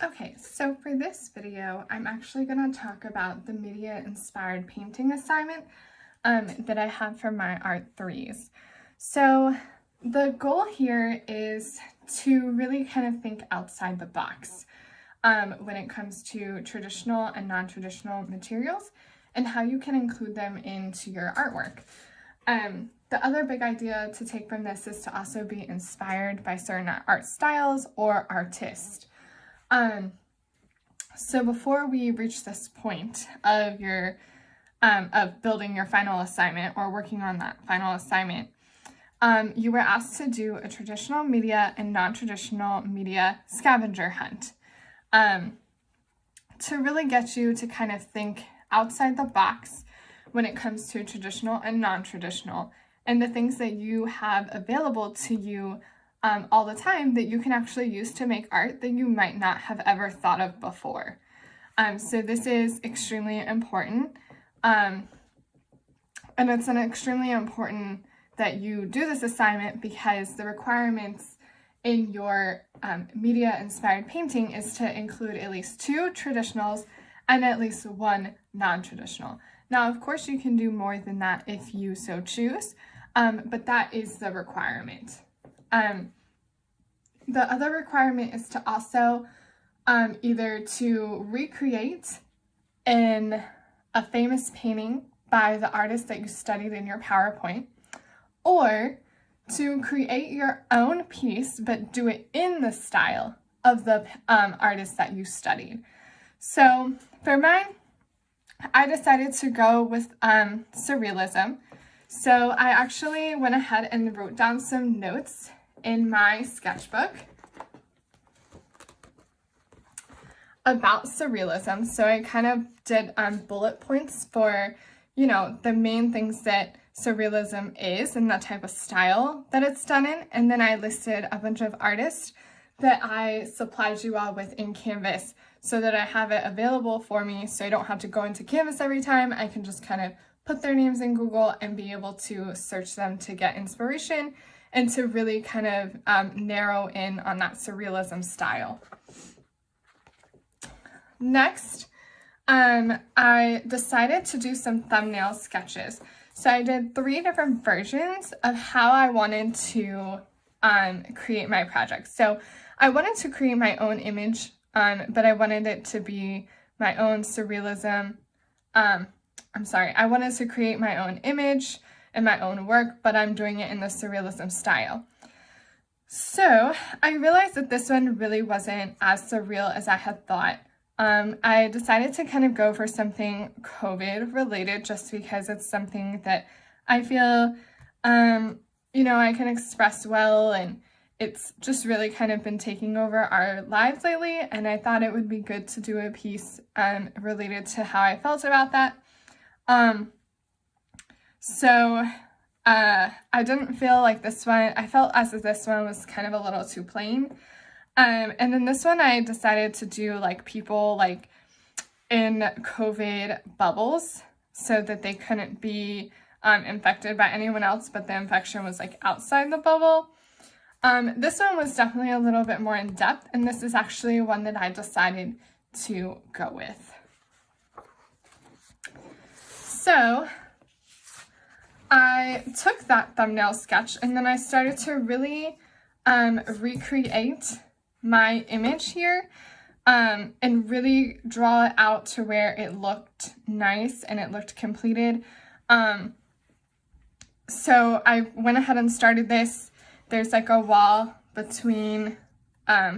Okay, so for this video, I'm actually going to talk about the media-inspired painting assignment that I have for my Art 3s. So the goal here is to really kind of think outside the box when it comes to traditional and non-traditional materials and how you can include them into your artwork. The other big idea to take from this is to also be inspired by certain art styles or artists. So before we reach this point of your of building your final assignment or working on that final assignment, you were asked to do a traditional media and non-traditional media scavenger hunt to really get you to kind of think outside the box when it comes to traditional and non-traditional and the things that you have available to you all the time that you can actually use to make art that you might not have ever thought of before. So this is extremely important, and it's extremely important that you do this assignment because the requirements in your media-inspired painting is to include at least 2 traditionals and at least 1 non-traditional. Now, of course, you can do more than that if you so choose, but that is the requirement. The other requirement is to also either to recreate a famous painting by the artist that you studied in your PowerPoint, or to create your own piece but do it in the style of the artist that you studied. So for mine, I decided to go with Surrealism. So I actually went ahead and wrote down some notes in my sketchbook about Surrealism. So I kind of did bullet points for, the main things that Surrealism is and the type of style that it's done in. And then I listed a bunch of artists that I supplied you all with in Canvas so that I have it available for me so I don't have to go into Canvas every time. I can just kind of put their names in Google and be able to search them to get inspiration and to really kind of narrow in on that Surrealism style. Next, I decided to do some thumbnail sketches. So I did 3 different versions of how I wanted to create my project. So I wanted to create my own image, but I wanted it to be my own Surrealism. I wanted to create my own image and my own work, but I'm doing it in the Surrealism style. So I realized that this one really wasn't as surreal as I had thought. I decided to kind of go for something COVID related just because it's something that I feel, I can express well, and it's just really kind of been taking over our lives lately, and I thought it would be good to do a piece related to how I felt about that. So I didn't feel like this one, I felt as if this one was kind of a little too plain. And then this one I decided to do like people like in COVID bubbles so that they couldn't be infected by anyone else, but the infection was like outside the bubble. This one was definitely a little bit more in depth, and this is actually one that I decided to go with. So I took that thumbnail sketch and then I started to really recreate my image here and really draw it out to where it looked nice and it looked completed. So I went ahead and started this. There's like a wall between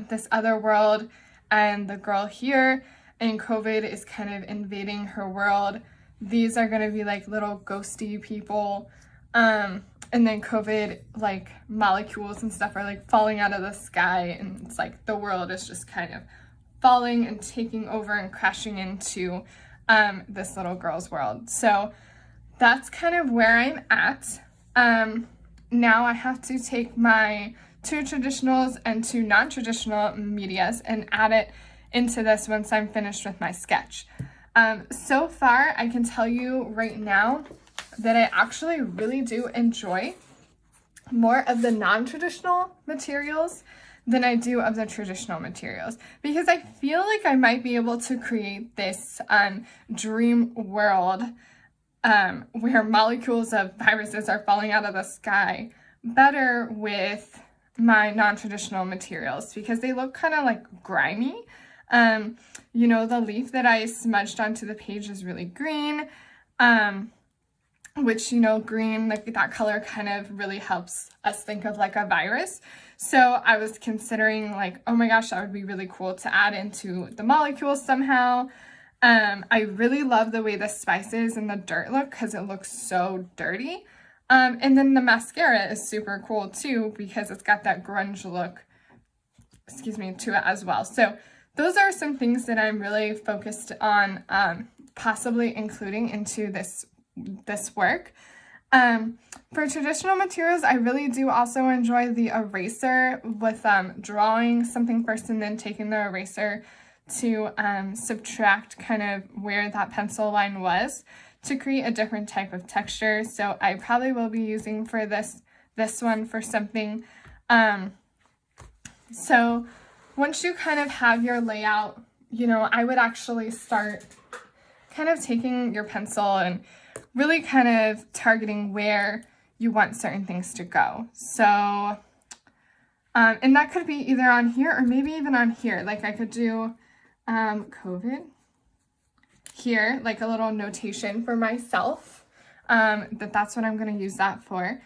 this other world and the girl here, and COVID is kind of invading her world. These are going to be like little ghosty people. And then COVID, like molecules and stuff are like falling out of the sky, and it's like the world is just kind of falling and taking over and crashing into this little girl's world. So that's kind of where I'm at. Now I have to take my 2 traditionals and 2 non-traditional medias and add it into this once I'm finished with my sketch. So far, I can tell you right now that I actually really do enjoy more of the non-traditional materials than I do of the traditional materials, because I feel like I might be able to create this dream world where molecules of viruses are falling out of the sky better with my non-traditional materials, because they look kind of like grimy. You know, the leaf that I smudged onto the page is really green, which, you know, green, like that color kind of really helps us think of like a virus. So I was considering like, oh my gosh, that would be really cool to add into the molecules somehow. I really love the way the spices and the dirt look, because it looks so dirty. And then the mascara is super cool too, because it's got that grunge look, excuse me, to it as well. So those are some things that I'm really focused on possibly including into this work. For traditional materials, I really do also enjoy the eraser with drawing something first and then taking the eraser to subtract kind of where that pencil line was to create a different type of texture. So I probably will be using for this one for something. So once you kind of have your layout, you know, I would actually start kind of taking your pencil and really kind of targeting where you want certain things to go. So, and that could be either on here or maybe even on here. Like I could do COVID here, like a little notation for myself, that's what I'm going to use that for.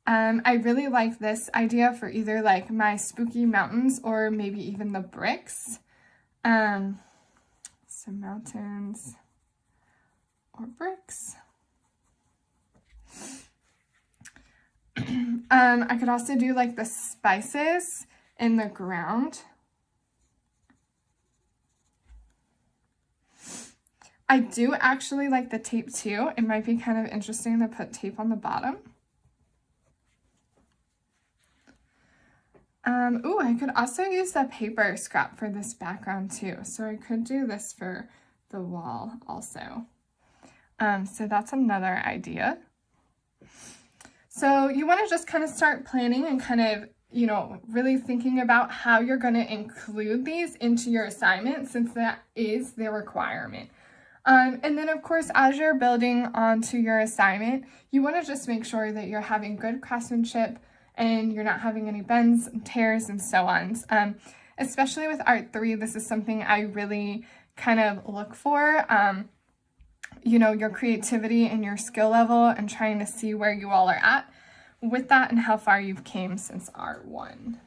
I really like this idea for either like my spooky mountains or maybe even the bricks. So mountains or bricks. I could also do like the spices in the ground. I do actually like the tape too. It might be kind of interesting to put tape on the bottom. Ooh, I could also use the paper scrap for this background too. So I could do this for the wall also. So that's another idea. So you want to just kind of start planning and kind of, you know, really thinking about how you're going to include these into your assignment, since that is the requirement. And then of course, as you're building onto your assignment, you want to just make sure that you're having good craftsmanship and you're not having any bends, tears, and so on. Especially with Art 3, this is something I really kind of look for. You know, your creativity and your skill level, and trying to see where you all are at with that and how far you've came since Art 1.